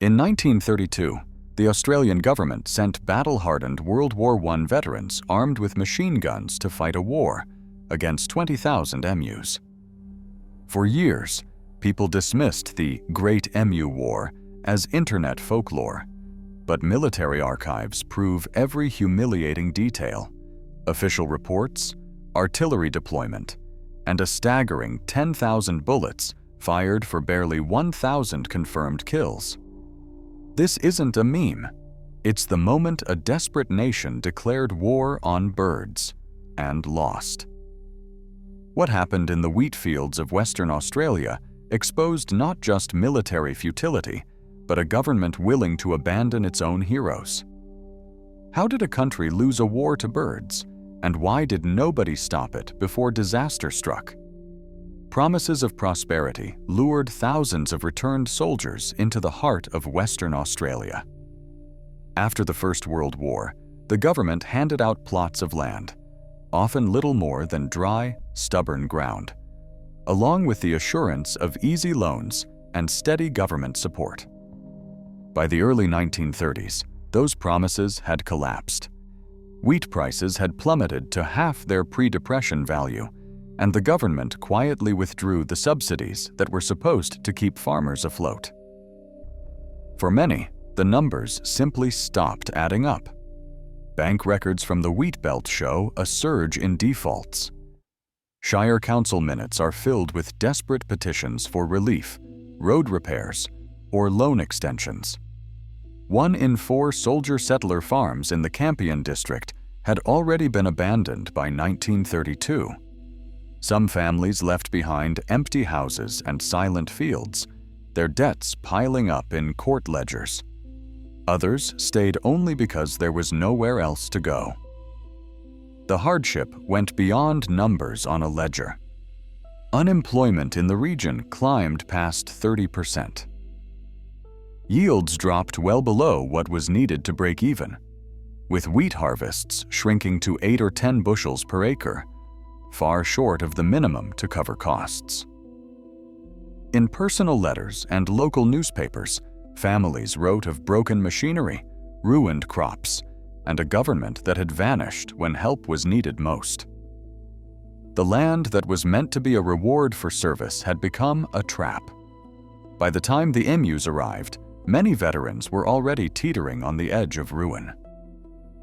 In 1932, the Australian government sent battle-hardened World War I veterans armed with machine guns to fight a war against 20,000 emus. For years, people dismissed the Great Emu War as internet folklore, but military archives prove every humiliating detail: official reports, artillery deployment, and a staggering 10,000 bullets fired for barely 1,000 confirmed kills. This isn't a meme. It's the moment a desperate nation declared war on birds and lost. What happened in the wheat fields of Western Australia exposed not just military futility, but a government willing to abandon its own heroes. How did a country lose a war to birds, and why did nobody stop it before disaster struck? Promises of prosperity lured thousands of returned soldiers into the heart of Western Australia. After the First World War, the government handed out plots of land, often little more than dry, stubborn ground, along with the assurance of easy loans and steady government support. By the early 1930s, those promises had collapsed. Wheat prices had plummeted to half their pre-depression value, and the government quietly withdrew the subsidies that were supposed to keep farmers afloat. For many, the numbers simply stopped adding up. Bank records from the Wheat Belt show a surge in defaults. Shire council minutes are filled with desperate petitions for relief, road repairs, or loan extensions. 1 in 4 soldier-settler farms in the Campion district had already been abandoned by 1932. Some families left behind empty houses and silent fields, their debts piling up in court ledgers. Others stayed only because there was nowhere else to go. The hardship went beyond numbers on a ledger. Unemployment in the region climbed past 30%. Yields dropped well below what was needed to break even, with wheat harvests shrinking to 8 or 10 bushels per acre, far short of the minimum to cover costs. In personal letters and local newspapers, families wrote of broken machinery, ruined crops, and a government that had vanished when help was needed most. The land that was meant to be a reward for service had become a trap. By the time the emus arrived, many veterans were already teetering on the edge of ruin.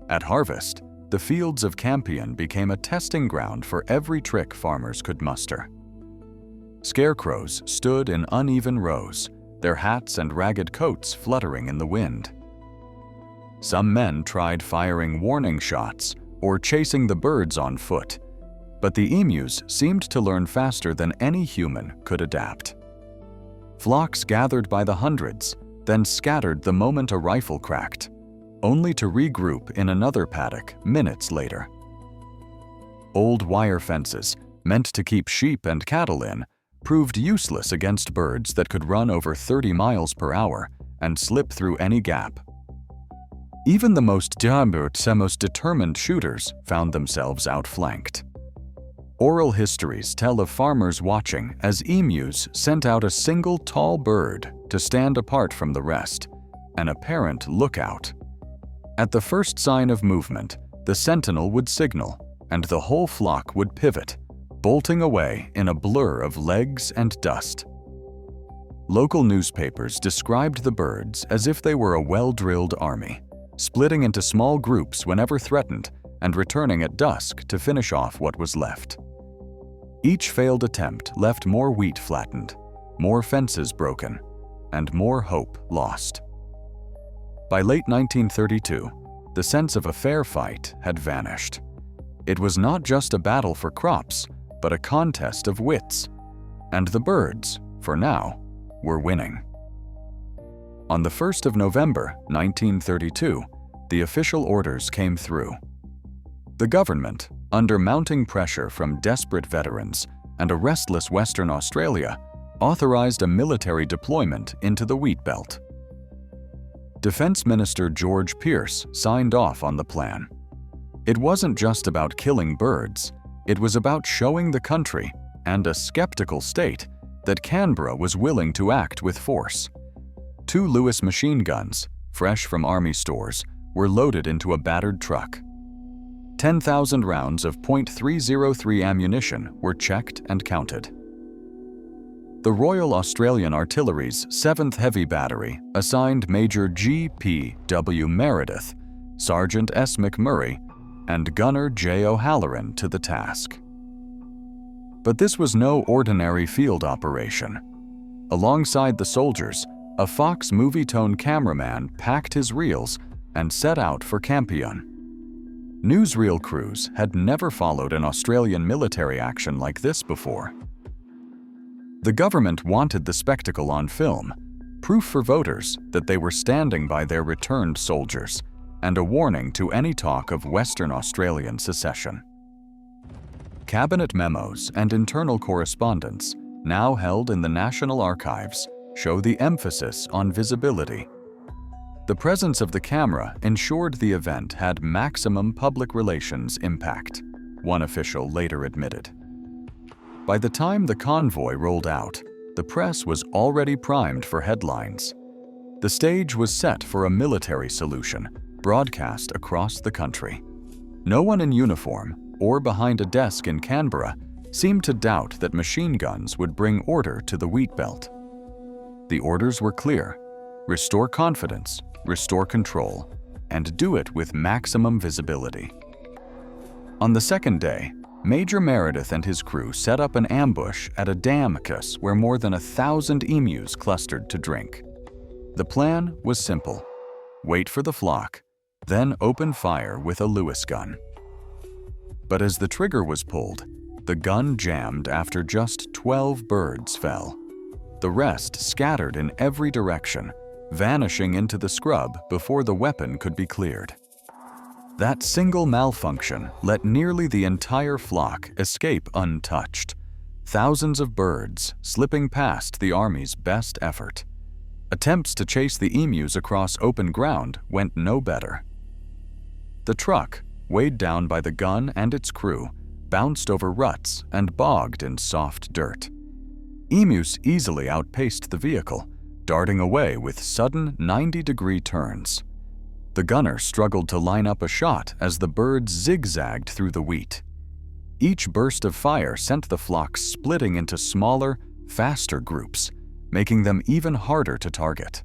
At harvest, the fields of Campion became a testing ground for every trick farmers could muster. Scarecrows stood in uneven rows, their hats and ragged coats fluttering in the wind. Some men tried firing warning shots or chasing the birds on foot, but the emus seemed to learn faster than any human could adapt. Flocks gathered by the hundreds, then scattered the moment a rifle cracked, only to regroup in another paddock minutes later. Old wire fences, meant to keep sheep and cattle in, proved useless against birds that could run over 30 miles per hour and slip through any gap. Even the most determined shooters found themselves outflanked. Oral histories tell of farmers watching as emus sent out a single tall bird to stand apart from the rest, an apparent lookout. At the first sign of movement, the sentinel would signal, and the whole flock would pivot, bolting away in a blur of legs and dust. Local newspapers described the birds as if they were a well-drilled army, splitting into small groups whenever threatened and returning at dusk to finish off what was left. Each failed attempt left more wheat flattened, more fences broken, and more hope lost. By late 1932, the sense of a fair fight had vanished. It was not just a battle for crops, but a contest of wits, and the birds, for now, were winning. On the 1st of November 1932, the official orders came through. The government, under mounting pressure from desperate veterans and a restless Western Australia, authorized a military deployment into the Wheat Belt. Defense Minister George Pearce signed off on the plan. It wasn't just about killing birds, it was about showing the country, and a skeptical state, that Canberra was willing to act with force. 2 Lewis machine guns, fresh from Army stores, were loaded into a battered truck. 10,000 rounds of .303 ammunition were checked and counted. The Royal Australian Artillery's 7th Heavy Battery assigned Major G.P.W. Meredith, Sergeant S. McMurray, and Gunner J. O'Halloran to the task. But this was no ordinary field operation. Alongside the soldiers, a Fox Movietone cameraman packed his reels and set out for Campion. Newsreel crews had never followed an Australian military action like this before. The government wanted the spectacle on film, proof for voters that they were standing by their returned soldiers, and a warning to any talk of Western Australian secession. Cabinet memos and internal correspondence, now held in the National Archives, show the emphasis on visibility. The presence of the camera ensured the event had maximum public relations impact, one official later admitted. By the time the convoy rolled out, the press was already primed for headlines. The stage was set for a military solution, broadcast across the country. No one in uniform or behind a desk in Canberra seemed to doubt that machine guns would bring order to the wheat belt. The orders were clear: restore confidence, restore control, and do it with maximum visibility. On the second day, Major Meredith and his crew set up an ambush at a dam where more than 1,000 emus clustered to drink. The plan was simple: wait for the flock, then open fire with a Lewis gun. But as the trigger was pulled, the gun jammed after just 12 birds fell. The rest scattered in every direction, vanishing into the scrub before the weapon could be cleared. That single malfunction let nearly the entire flock escape untouched, thousands of birds slipping past the Army's best effort. Attempts to chase the emus across open ground went no better. The truck, weighed down by the gun and its crew, bounced over ruts and bogged in soft dirt. Emus easily outpaced the vehicle, darting away with sudden 90-degree turns. The gunner struggled to line up a shot as the birds zigzagged through the wheat. Each burst of fire sent the flock splitting into smaller, faster groups, making them even harder to target.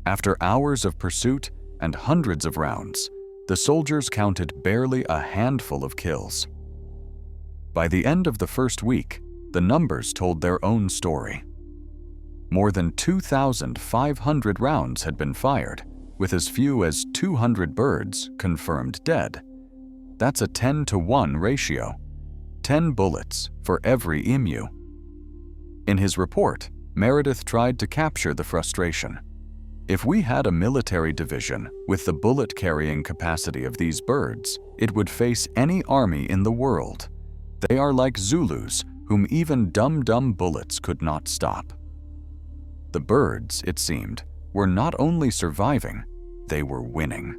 After hours of pursuit and hundreds of rounds, the soldiers counted barely a handful of kills. By the end of the first week, the numbers told their own story. More than 2,500 rounds had been fired, with as few as 200 birds confirmed dead. That's a 10-to-1 ratio, 10 bullets for every emu. In his report, Meredith tried to capture the frustration. If we had a military division with the bullet-carrying capacity of these birds, it would face any army in the world. They are like Zulus, whom even dumb bullets could not stop. The birds, it seemed, were not only surviving, they were winning.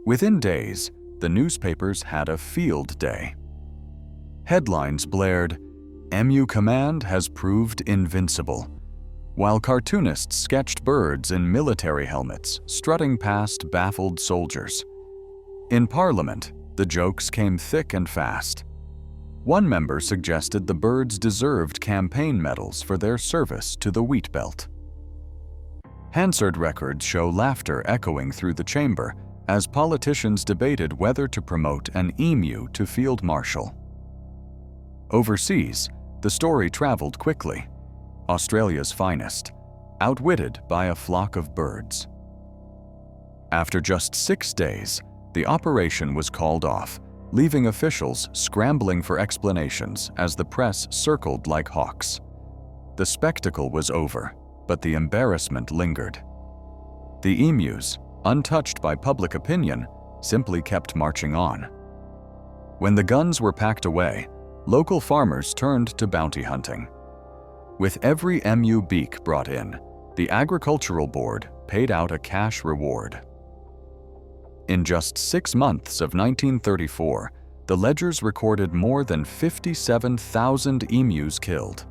Within days, the newspapers had a field day. Headlines blared, "Emu Command has proved invincible," while cartoonists sketched birds in military helmets strutting past baffled soldiers. In Parliament, the jokes came thick and fast. One member suggested the birds deserved campaign medals for their service to the wheat belt. Hansard records show laughter echoing through the chamber as politicians debated whether to promote an emu to field marshal. Overseas, the story traveled quickly. Australia's finest, outwitted by a flock of birds. After just 6 days, the operation was called off, leaving officials scrambling for explanations as the press circled like hawks. The spectacle was over, but the embarrassment lingered. The emus, untouched by public opinion, simply kept marching on. When the guns were packed away, local farmers turned to bounty hunting. With every emu beak brought in, the Agricultural Board paid out a cash reward. In just 6 months of 1934, the ledgers recorded more than 57,000 emus killed.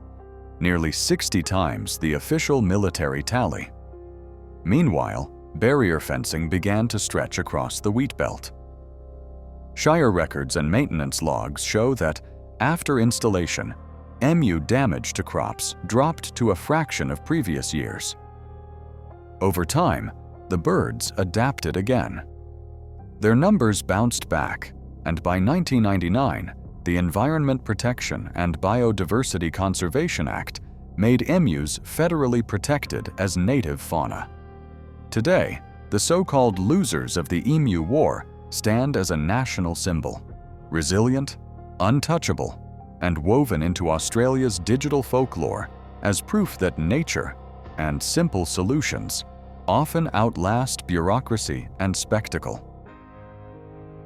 nearly 60 times the official military tally. Meanwhile, barrier fencing began to stretch across the wheat belt. Shire records and maintenance logs show that, after installation, emu damage to crops dropped to a fraction of previous years. Over time, the birds adapted again. Their numbers bounced back, and by 1999, the Environment Protection and Biodiversity Conservation Act made emus federally protected as native fauna. Today, the so-called losers of the Emu War stand as a national symbol, resilient, untouchable, and woven into Australia's digital folklore as proof that nature and simple solutions often outlast bureaucracy and spectacle.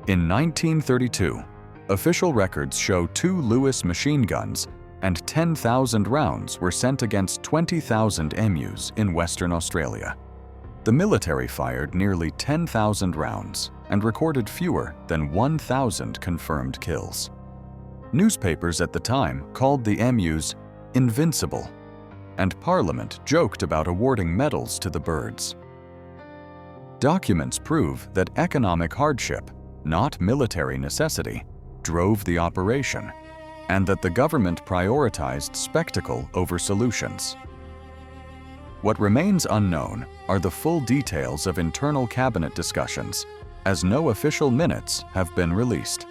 In 1932, official records show 2 Lewis machine guns and 10,000 rounds were sent against 20,000 emus in Western Australia. The military fired nearly 10,000 rounds and recorded fewer than 1,000 confirmed kills. Newspapers at the time called the emus invincible, and Parliament joked about awarding medals to the birds. Documents prove that economic hardship, not military necessity, drove the operation, and that the government prioritized spectacle over solutions. What remains unknown are the full details of internal cabinet discussions, as no official minutes have been released.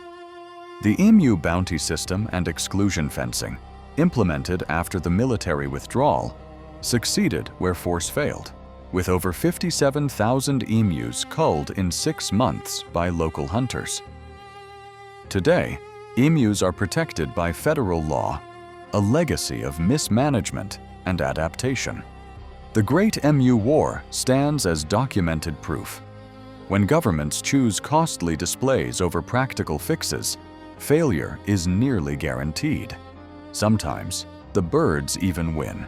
The emu bounty system and exclusion fencing, implemented after the military withdrawal, succeeded where force failed, with over 57,000 emus culled in 6 months by local hunters. Today, emus are protected by federal law, a legacy of mismanagement and adaptation. The Great Emu War stands as documented proof. When governments choose costly displays over practical fixes, failure is nearly guaranteed. Sometimes, the birds even win.